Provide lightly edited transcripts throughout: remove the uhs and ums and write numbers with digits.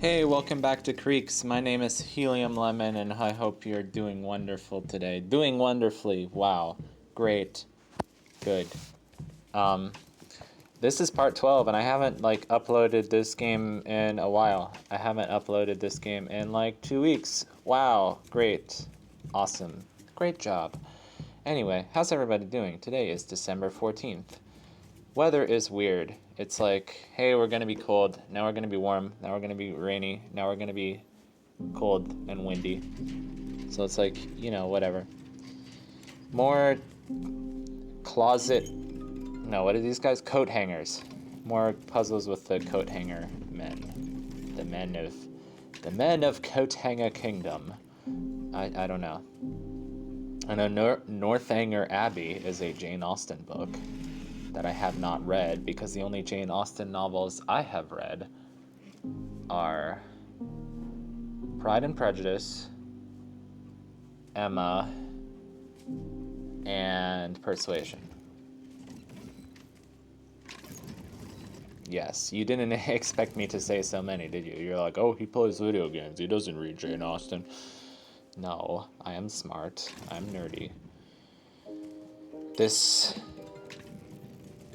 Hey, welcome back to Creaks. My name is Helium Lemon, and I hope you're doing wonderful today. Doing wonderfully. Wow. Great. Good. Um, this is part 12, and I haven't, uploaded this game in a while. I haven't uploaded this game in, 2 weeks. Wow. Great. Awesome. Great job. Anyway, how's everybody doing? Today is December 14th. Weather is weird. It's like, hey, we're gonna be cold, now we're gonna be warm, now we're gonna be rainy, now we're gonna be cold and windy. So it's like, whatever. More closet, no, what are these guys? Coat hangers. More puzzles with the coat hanger men. The men of Coat Hanger Kingdom. I don't know. I know Northanger Abbey is a Jane Austen book that I have not read, because the only Jane Austen novels I have read are Pride and Prejudice, Emma, and Persuasion. Yes, you didn't expect me to say so many, did you? You're like, oh, he plays video games, he doesn't read Jane Austen. No, I am smart, I'm nerdy.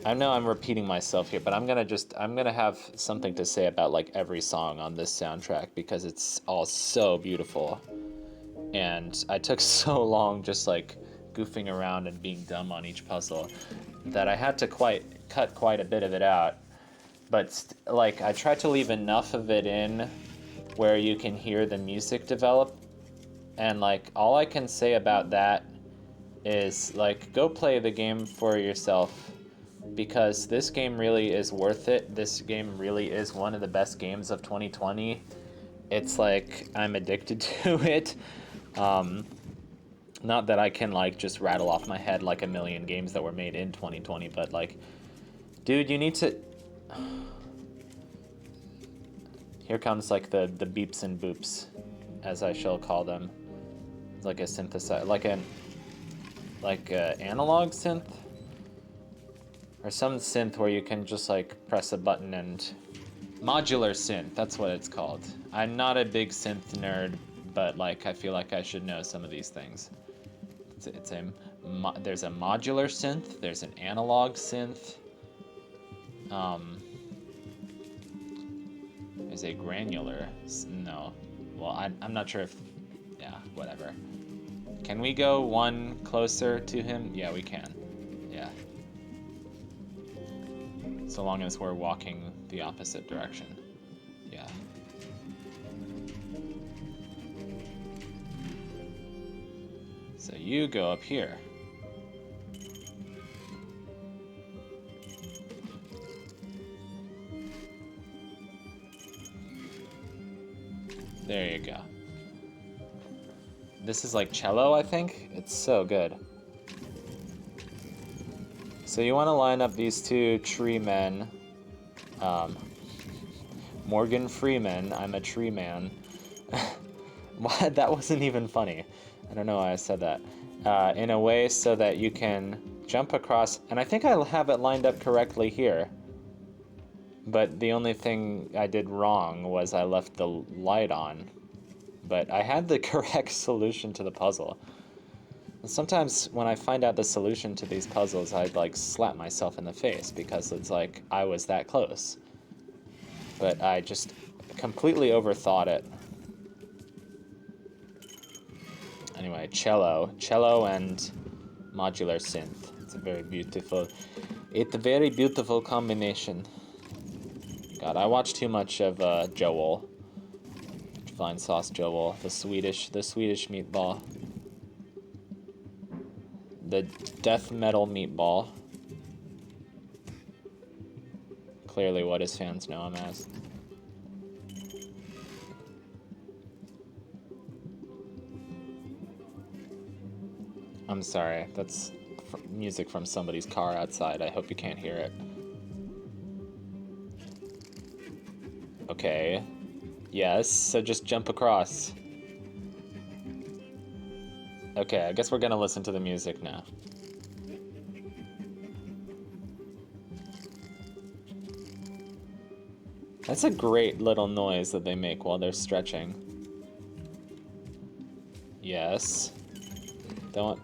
I know I'm repeating myself here, but I'm gonna have something to say about every song on this soundtrack, because it's all so beautiful. And I took so long just goofing around and being dumb on each puzzle that I had to cut quite a bit of it out. But I tried to leave enough of it in where you can hear the music develop. And all I can say about that is go play the game for yourself, because this game really is worth it. This game really is one of the best games of 2020. It's I'm addicted to it. Not that I can just rattle off my head a million games that were made in 2020, but dude, you need to... Here comes the beeps and boops, as I shall call them. It's like a synthesizer, like a analog synth, or some synth where you can just press a button and... Modular synth, that's what it's called. I'm not a big synth nerd, but I feel like I should know some of these things. There's a modular synth, there's an analog synth, there's a granular, no, well, I'm not sure if, yeah, whatever. Can we go one closer to him? Yeah, we can, yeah. So long as we're walking the opposite direction. Yeah. So you go up here. There you go. This is cello, I think? It's so good. So you want to line up these two tree men. Morgan Freeman, I'm a tree man. What? That wasn't even funny. I don't know why I said that. In a way so that you can jump across, and I think I have it lined up correctly here. But the only thing I did wrong was I left the light on. But I had the correct solution to the puzzle. And sometimes when I find out the solution to these puzzles, I'd slap myself in the face, because it's I was that close. But I just completely overthought it. Anyway, cello and modular synth. It's a very beautiful combination. God, I watch too much of Joel. Fine Sauce Joel, the Swedish meatball. The death metal meatball. Clearly what his fans know him as. I'm sorry, that's music from somebody's car outside. I hope you can't hear it. Okay. Yes, so just jump across. Okay, I guess we're gonna listen to the music now. That's a great little noise that they make while they're stretching. Yes. Don't...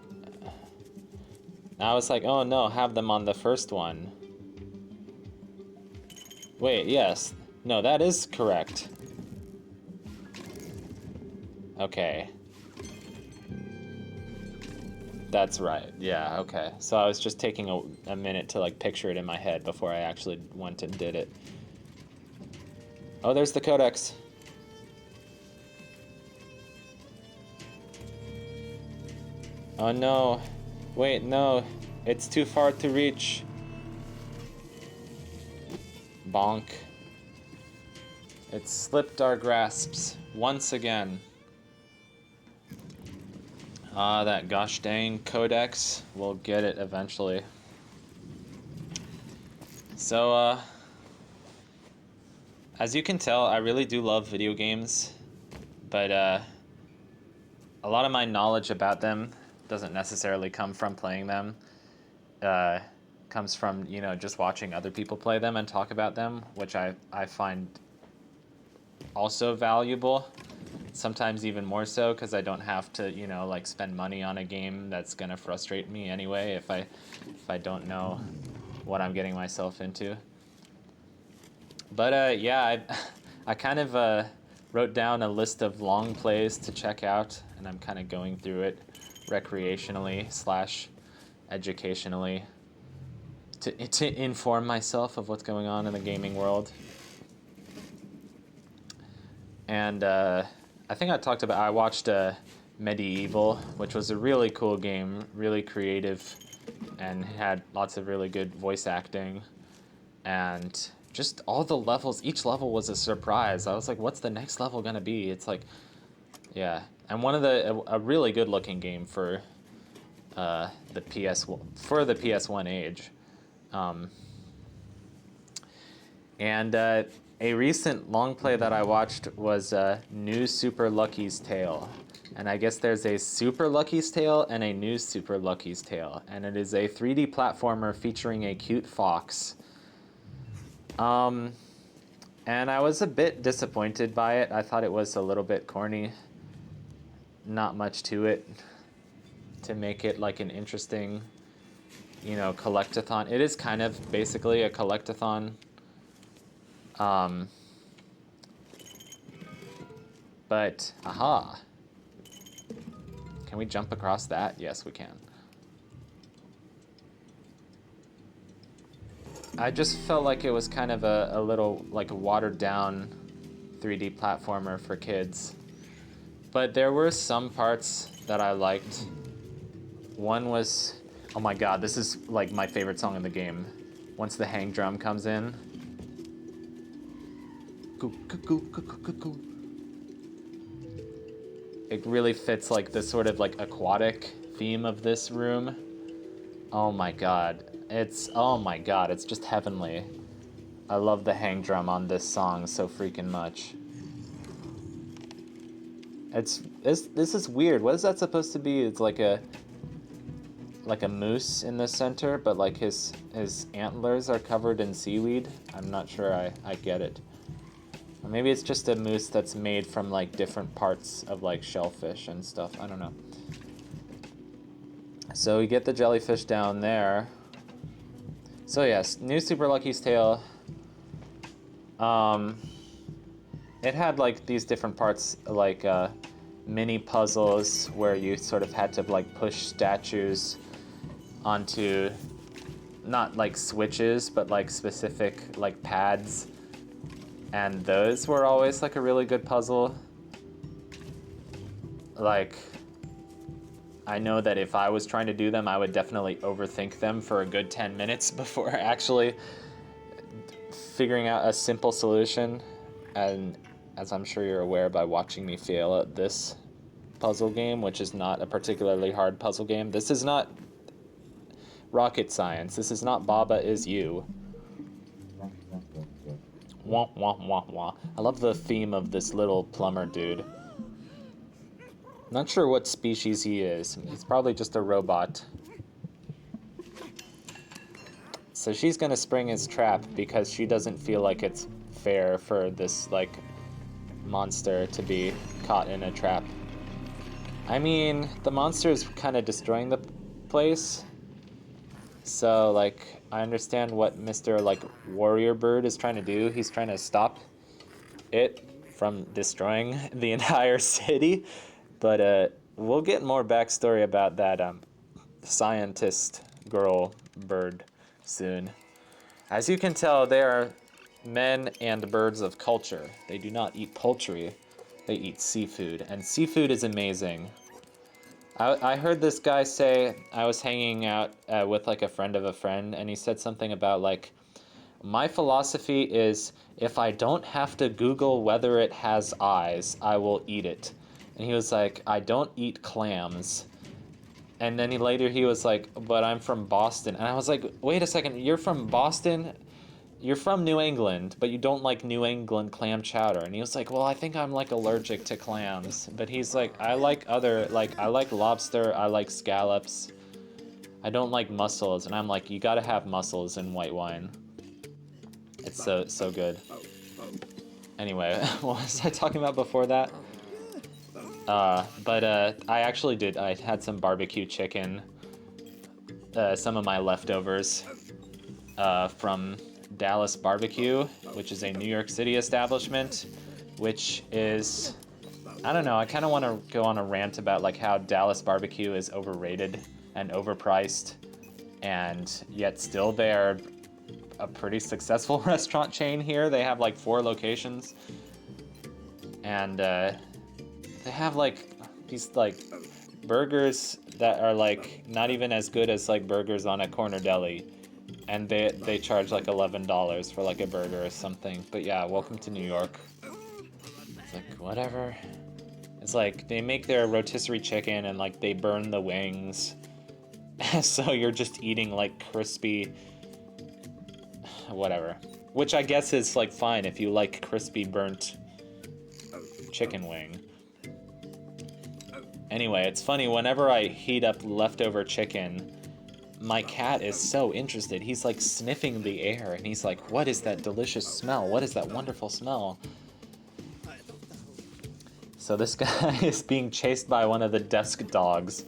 I was like, oh no, have them on the first one. Wait, yes. No, that is correct. Okay. That's right. Yeah, okay. So I was just taking a minute to like picture it in my head before I actually went and did it. Oh, there's the codex. Oh no. Wait, no. It's too far to reach. Bonk. It slipped our grasps once again. Ah, that gosh dang codex. We'll get it eventually. So, as you can tell, I really do love video games, but a lot of my knowledge about them doesn't necessarily come from playing them. Comes from, you know, just watching other people play them and talk about them, which I find also valuable. Sometimes even more so, because I don't have to, you know, like spend money on a game that's gonna frustrate me anyway if I don't know what I'm getting myself into. But yeah, I kind of wrote down a list of long plays to check out, and I'm kind of going through it recreationally / educationally to inform myself of what's going on in the gaming world. And I think I watched Medieval, which was a really cool game, really creative, and had lots of really good voice acting. And just all the levels, each level was a surprise. I was like, what's the next level gonna be? It's like, yeah. And a really good looking game for the PS1 age. And a recent long play that I watched was New Super Lucky's Tale. And I guess there's a Super Lucky's Tale and a New Super Lucky's Tale. And it is a 3D platformer featuring a cute fox. And I was a bit disappointed by it. I thought it was a little bit corny. Not much to it to make it like an interesting, you know, collectathon. It is kind of basically a collectathon. But, aha. Can we jump across that? Yes, we can. I just felt like it was kind of a little, like, watered down 3D platformer for kids. But there were some parts that I liked. One was, oh my god, this is like my favorite song in the game. Once the hang drum comes in. It really fits like the sort of like aquatic theme of this room. Oh my god. It's just heavenly. I love the hang drum on this song so freaking much. This is weird. What is that supposed to be? It's like a moose in the center, but like his antlers are covered in seaweed. I'm not sure I get it. Or maybe it's just a moose that's made from like different parts of like shellfish and stuff. I don't know. So we get the jellyfish down there. So yes, New Super Lucky's Tale. It had like these different parts, like mini puzzles where you sort of had to like push statues onto not like switches, but like specific like pads. And those were always like a really good puzzle. Like, I know that if I was trying to do them, I would definitely overthink them for a good 10 minutes before actually figuring out a simple solution. And as I'm sure you're aware by watching me fail at this puzzle game, which is not a particularly hard puzzle game, this is not rocket science. This is not Baba Is You. Wah, wah, wah, wah. I love the theme of this little plumber dude. Not sure what species he is. He's probably just a robot. So she's gonna spring his trap because she doesn't feel like it's fair for this, like, monster to be caught in a trap. I mean, the monster is kind of destroying the place. So, like, I understand what Mr. like Warrior Bird is trying to do. He's trying to stop it from destroying the entire city. But we'll get more backstory about that scientist girl bird soon. As you can tell, they are men and birds of culture. They do not eat poultry. They eat seafood, and seafood is amazing. I heard this guy say, I was hanging out with like a friend of a friend, and he said something about like, my philosophy is if I don't have to Google whether it has eyes, I will eat it. And he was like, I don't eat clams. And then later he was like, but I'm from Boston. And I was like, wait a second, you're from Boston? You're from New England, but you don't like New England clam chowder. And he was like, well, I think I'm like allergic to clams. But he's like, I like other, like, I like lobster, I like scallops. I don't like mussels. And I'm like, you gotta have mussels in white wine. It's so good. Anyway, what was I talking about before that? I actually did, I had some barbecue chicken. Some of my leftovers from Dallas Barbecue, which is a New York City establishment, which is, I don't know, I kind of want to go on a rant about like how Dallas Barbecue is overrated and overpriced, and yet still they're a pretty successful restaurant chain here. They have like 4 locations, and they have like these like burgers that are like not even as good as like burgers on a corner deli. And they charge like $11 for like a burger or something. But yeah, welcome to New York. It's like, whatever. It's like, they make their rotisserie chicken and like they burn the wings. So you're just eating like crispy... whatever. Which I guess is like fine if you like crispy burnt chicken wing. Anyway, it's funny, whenever I heat up leftover chicken... my cat is so interested. He's like sniffing the air and he's like, what is that delicious smell? What is that wonderful smell? So this guy is being chased by one of the desk dogs,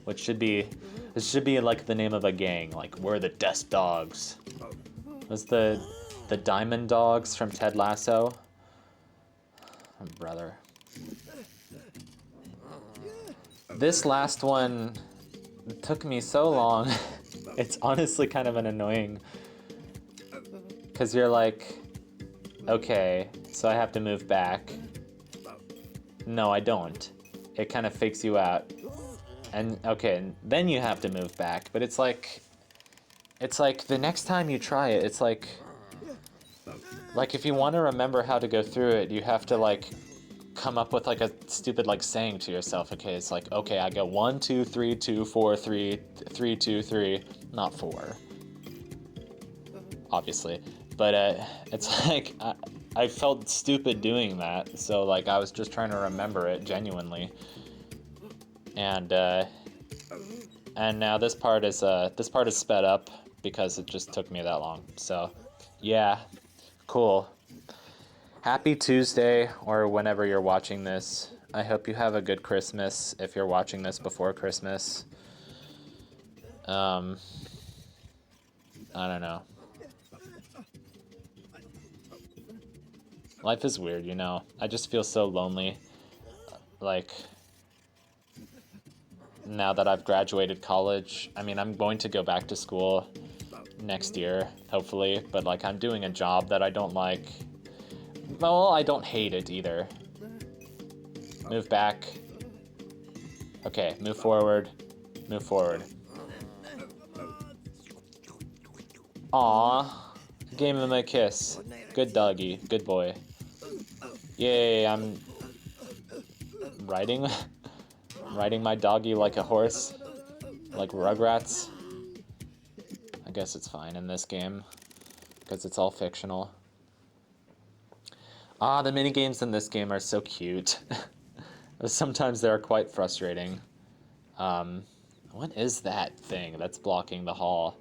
which should be, this should be like the name of a gang. Like, we're the desk dogs. Was the Diamond Dogs from Ted Lasso? Oh, brother. This last one took me so long. It's honestly kind of an annoying, because you're like, okay, so I have to move back. No, I don't. It kind of fakes you out. And okay, then you have to move back, but it's like the next time you try it, it's like if you want to remember how to go through it, you have to like come up with like a stupid like saying to yourself. Okay, it's like, okay, I go 1 2 3 2 4 3 3 2 3, not 4, obviously, but it's like I felt stupid doing that, so like I was just trying to remember it genuinely, and now this part is sped up because it just took me that long. So yeah, cool. Happy Tuesday, or whenever you're watching this. I hope you have a good Christmas if you're watching this before Christmas. I don't know. Life is weird, you know. I just feel so lonely. Like, now that I've graduated college, I mean, I'm going to go back to school next year, hopefully, but like I'm doing a job that I don't like. Well, I don't hate it either. Move back. Okay, move forward. Move forward. Aw. Gave him a kiss. Good doggy. Good boy. Yay, I'm riding my doggy like a horse. Like Rugrats. I guess it's fine in this game, because it's all fictional. Ah, the minigames in this game are so cute. Sometimes they're quite frustrating. What is that thing that's blocking the hall?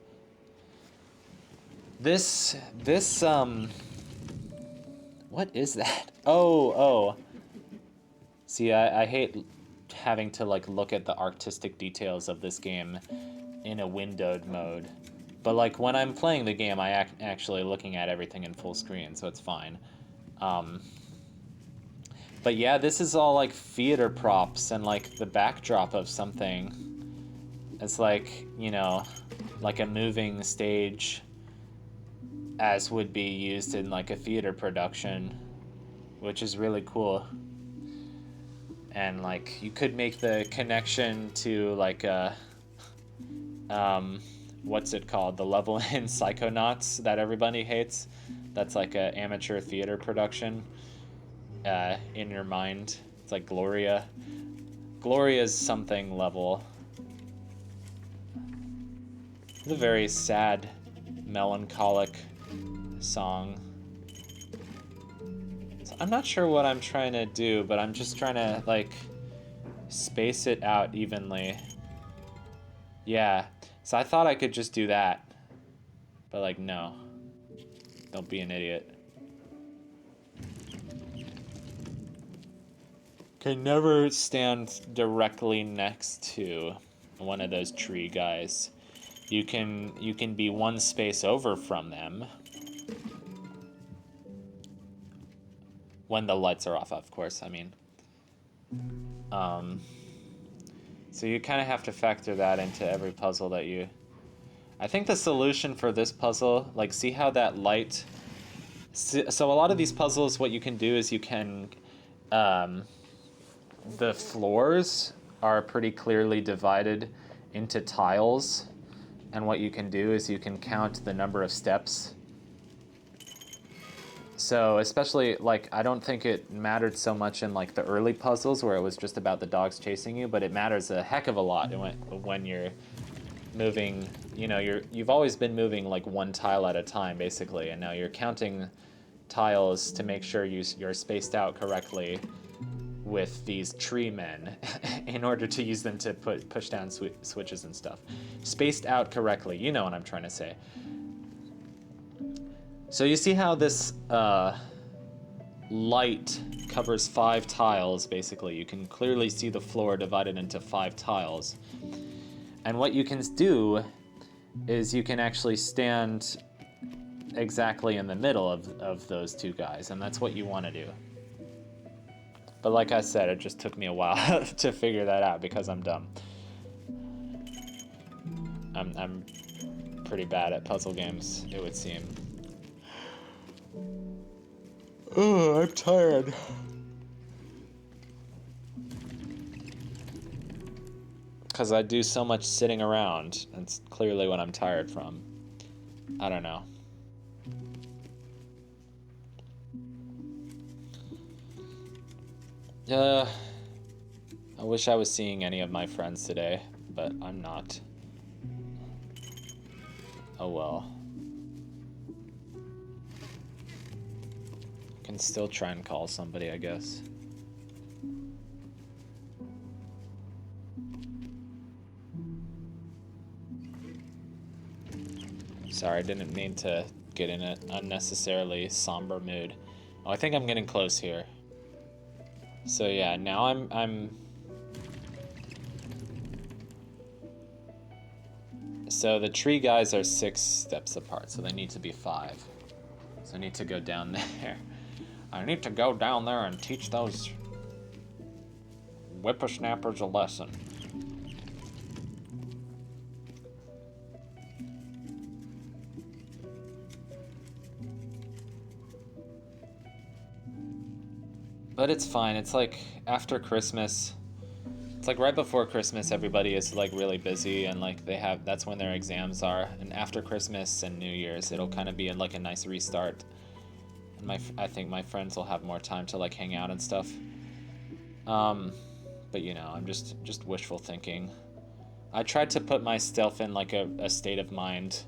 This What is that? Oh. See, I hate having to like look at the artistic details of this game in a windowed mode. But like when I'm playing the game, I actually looking at everything in full screen, so it's fine. But yeah, this is all like theater props and like the backdrop of something. It's like, you know, like a moving stage as would be used in like a theater production, which is really cool. And like you could make the connection to like a what's it called, the level in Psychonauts that everybody hates, that's like a amateur theater production in your mind. It's like Gloria's something level. It's a very sad, melancholic song. So I'm not sure what I'm trying to do, but I'm just trying to like space it out evenly. Yeah, so I thought I could just do that, but like no, don't be an idiot. Can never stand directly next to one of those tree guys. You can be one space over from them when the lights are off, of course. I mean, so you kind of have to factor that into every puzzle that you. I think the solution for this puzzle, like, see how that light. So a lot of these puzzles, what you can do is you can. The floors are pretty clearly divided into tiles, and what you can do is you can count the number of steps. So especially, like, I don't think it mattered so much in like the early puzzles where it was just about the dogs chasing you, but it matters a heck of a lot when you're moving. You know, you've always been moving like one tile at a time basically, and now you're counting tiles to make sure you're spaced out correctly with these tree men in order to use them to push down switches and stuff. Spaced out correctly, you know what I'm trying to say. So you see how this light covers 5 tiles, basically. You can clearly see the floor divided into 5 tiles. And what you can do is you can actually stand exactly in the middle of those 2 guys, and that's what you want to do. But like I said, it just took me a while to figure that out because I'm dumb. I'm pretty bad at puzzle games, it would seem. Oh, I'm tired. Because I do so much sitting around. That's clearly what I'm tired from. I don't know. I wish I was seeing any of my friends today, but I'm not. Oh well. I can still try and call somebody, I guess. Sorry, I didn't mean to get in an unnecessarily somber mood. Oh, I think I'm getting close here. So yeah, now I'm so the tree guys are 6 steps apart, so they need to be 5. So I need to go down there. I need to go down there and teach those whippersnappers a lesson. But it's fine. It's like after Christmas. It's like right before Christmas, everybody is like really busy and like that's when their exams are. And after Christmas and New Year's, it'll kind of be like a nice restart. And I think my friends will have more time to like hang out and stuff. But you know, I'm just wishful thinking. I tried to put myself in like a state of mind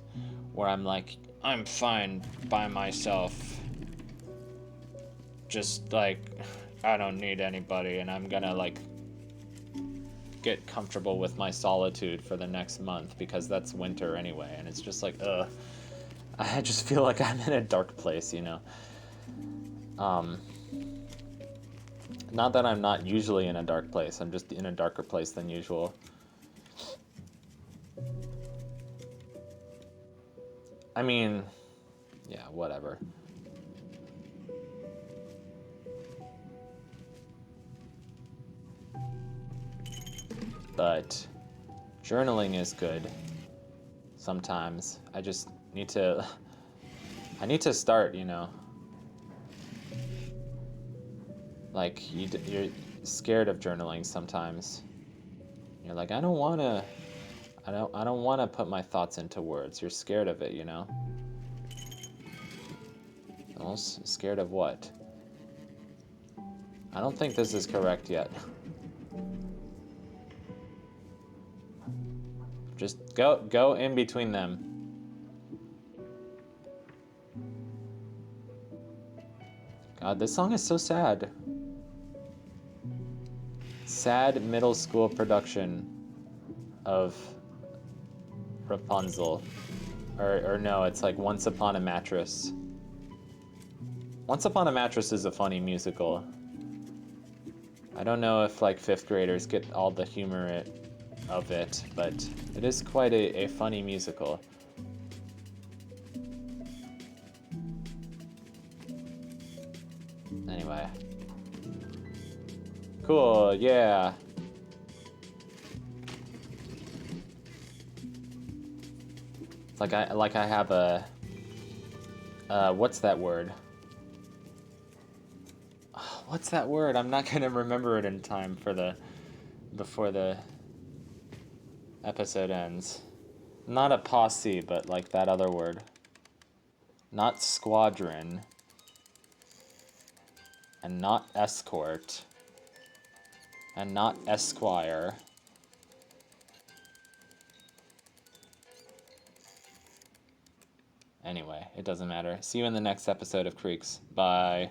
where I'm like, I'm fine by myself. Just like, I don't need anybody, and I'm gonna like get comfortable with my solitude for the next month because that's winter anyway, and it's just like, I just feel like I'm in a dark place, you know. Not that I'm not usually in a dark place, I'm just in a darker place than usual. I mean, yeah, whatever. But journaling is good sometimes. I just need to I need to start, you know. Like you're scared of journaling sometimes. You're like, I don't want to put my thoughts into words. You're scared of it, you know? Almost scared of what? I don't think this is correct yet. Just go in between them. God, this song is so sad. Sad middle school production of Rapunzel. Or no, it's like Once Upon a Mattress. Once Upon a Mattress is a funny musical. I don't know if like 5th graders get all the humor of it, but it is quite a funny musical. Anyway. Cool, yeah. It's like I have a what's that word? What's that word? I'm not gonna remember it in time for before the episode ends. Not a posse, but like that other word. Not squadron. And not escort. And not esquire. Anyway, it doesn't matter. See you in the next episode of Creaks. Bye.